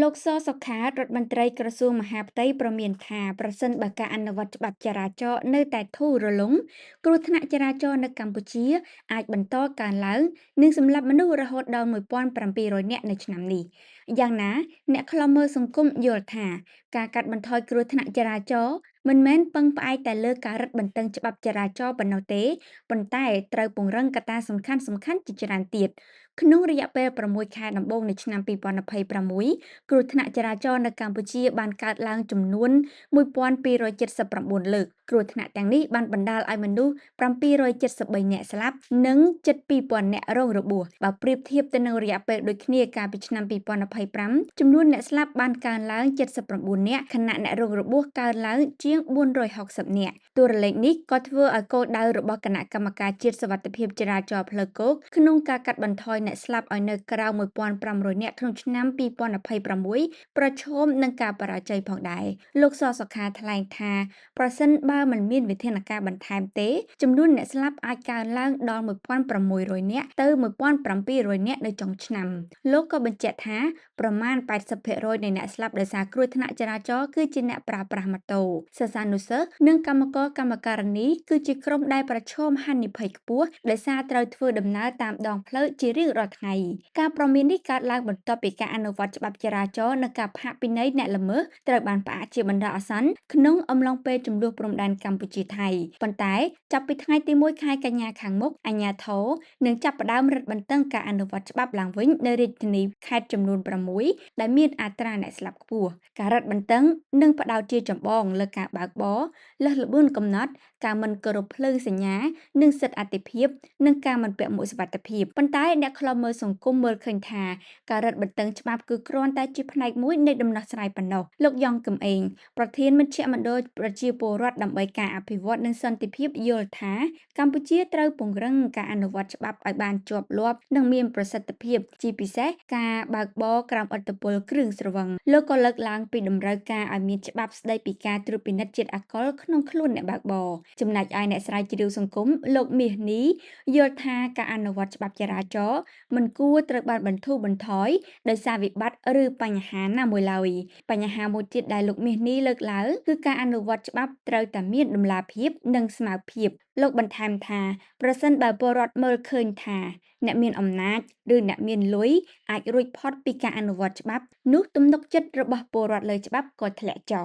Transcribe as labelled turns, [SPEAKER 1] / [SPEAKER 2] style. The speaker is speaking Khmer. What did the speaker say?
[SPEAKER 1] លោកសសុខារដ្ឋមន្ត្រីក្រសួងមហាផ្ទៃប្រមានថាប្រសិនបើការអនុវត្តច្បាប់ចរាចរណ៍នៅតែធូររលុងគ្រោះថ្នាក់ចរាចរណ៍នៅកម្ពុជាអាចបន្តកើនឡើងនិងសម្លាប់មនុស្សរហូតដល់1700នាក់នៅឆ្នាំនេះយ៉ាងណាអ្នកខ្លំមើលសង្គមយល់ថាការកាត់បន្ថយគ្រោះថ្នាក់ចរាចរណ៍មិនមែនពឹងផ្អែកតែលើការរឹតបន្តឹងច្បាប់ចរាចរណ៍ប៉ុណ្ណោះទេប៉ុន្តែត្រូវពង្រឹងកត្តាសំខាន់ៗជាច្រើនទៀតក្នុងរយៈពេល6ខែដំបូងនៃឆ្នាំ2026 គ្រោះថ្នាក់ចរាចរណ៍នៅកម្ពុជាបានកើតឡើងចំនួន1279លើកគ្រោះថ្នាក់ទាំងនេះបានបណ្ដាលឲ្យមនុស្ស773នាក់ស្លាប់និងជិត2000នាក់រងរបួសបើប្រៀបធៀបទៅនឹងរយៈពេលដូចគ្នាកាលពីឆ្នាំ2025ចំនួនអ្នកស្លាប់បានកើនឡើង79នាក់ខណៈអ្នករងរបួសកើនឡើងជាង460នាក់តួលេខនេះក៏ធ្វើឲ្យគោលដៅរបស់គណៈកម្មការជាតិសុវត្ថិភាពចរាចរណ៍ផ្លូវគោកក្នុងការកាត់បន្ថយអ្នកស្លាប់ឲ្យនៅក្រៅ1500នាក់ក្នុងឆ្នាំ2026ប្រឈមនឹងការបរាជ័យផងដែរលោកសសុខាថ្លែងថាប្រសិនបើមិនមានវិធានការបន្ថែមទេចំនួនអ្នកស្លាប់អាចកើនឡើងដល់1600នាក់ទៅ1700នាក់នៅចុងឆ្នាំលោកក៏បញ្ជាក់ថាប្រមាណ80%នៃអ្នកស្លាប់ដោយសារគ្រោះថ្នាក់ចរាចរណ៍គឺជាអ្នកប្រើប្រាស់ម៉ូតូសិស្សានុសិស្សនិងកម្មករកម្មការិនីគឺជាក្រុមដែលប្រឈមហានិភ័យខ្ពស់ដោយសារត្រូវធ្វើដំណើរតាមដងផ្លូវជារៀងរាល់ថ្ងៃការប្រមាននេះកើតឡើងបន្ទាប់ពីការអនុវត្តច្បាប់ចរាចរណ៍និងការផាកពិន័យអ្នកល្មើសត្រូវបានផ្អាកជាបណ្ដោះអាសន្នក្នុងអំឡុងពេលជម្លោះព្រំដែនកម្ពុជាថៃប៉ុន្តែចាប់ពីថ្ងៃទី1ខែកញ្ញាខាងមុខអាជ្ញាធរនឹងចាប់ផ្ដើមរឹតបន្តឹងការអនុវត្តច្បាប់ឡើងវិញនៅរាជធានីខេត្តចំនួន6ដែលមានអត្រាអ្នកស្លាប់ខ្ពស់ការរឹតបន្តឹងនឹងផ្ដោតជាចម្បងលើការបើកបរលើសល្បឿនកំណត់ការមិនគោរពភ្លើងសញ្ញានិងសិទ្ធិអាទិភាពនិងការមិនពាក់មួកសុវត្ថិភាពប៉ុន្តែអ្នកខ្លំមើលសង្គមមើលឃើញថាការរឹតបន្តឹងច្បាប់គឺគ្រាន់តែជាផ្នែកមួយនៃដំណោះស្រាយប៉ុណ្ណោះលោកយ៉ងកឹមអេងប្រធានមជ្ឈមណ្ឌលប្រជាពលរដ្ឋដើម្បីការអភិវឌ្ឍនិងសន្តិភាពយល់ថាកម្ពុជាត្រូវពង្រឹងការអនុវត្តច្បាប់ឲ្យបានជាប់លាប់និងមានប្រសិទ្ធភាពជាពិសេសការបើកបរក្រោមឥទ្ធិពលគ្រឿងស្រវឹងលោកក៏លើកឡើងពីតម្រូវការឲ្យមានច្បាប់ស្ដីពីការត្រួតពិនិត្យជាតិអាល់កុលក្នុងខ្លួនអ្នកបើកបរចំណែកឯអ្នកស្រាវជ្រាវសង្គមលោកមាសនេះយល់ថាការអនុវត្តច្បាប់ចរាចរណ៍មិនគួរត្រូវបានបន្ធូរបន្ថយដោយសារវិបត្តិឬបញ្ហាណាមួយឡើយបញ្ហាមួយទៀតដែលលោកមាសនេះលើកឡើងគឺការអនុវត្តច្បាប់ត្រូវតែមានតម្លាភាពនិងស្មើភាពលោកបន្ថែមថាប្រសិនបើពលរដ្ឋមើលឃើញថាអ្នកមានអំណាចឬអ្នកមានលុយអាចរួចផុតពីការអនុវត្តច្បាប់នោះទំនុកចិត្តរបស់ពលរដ្ឋលើច្បាប់ក៏ធ្លាក់ចុះ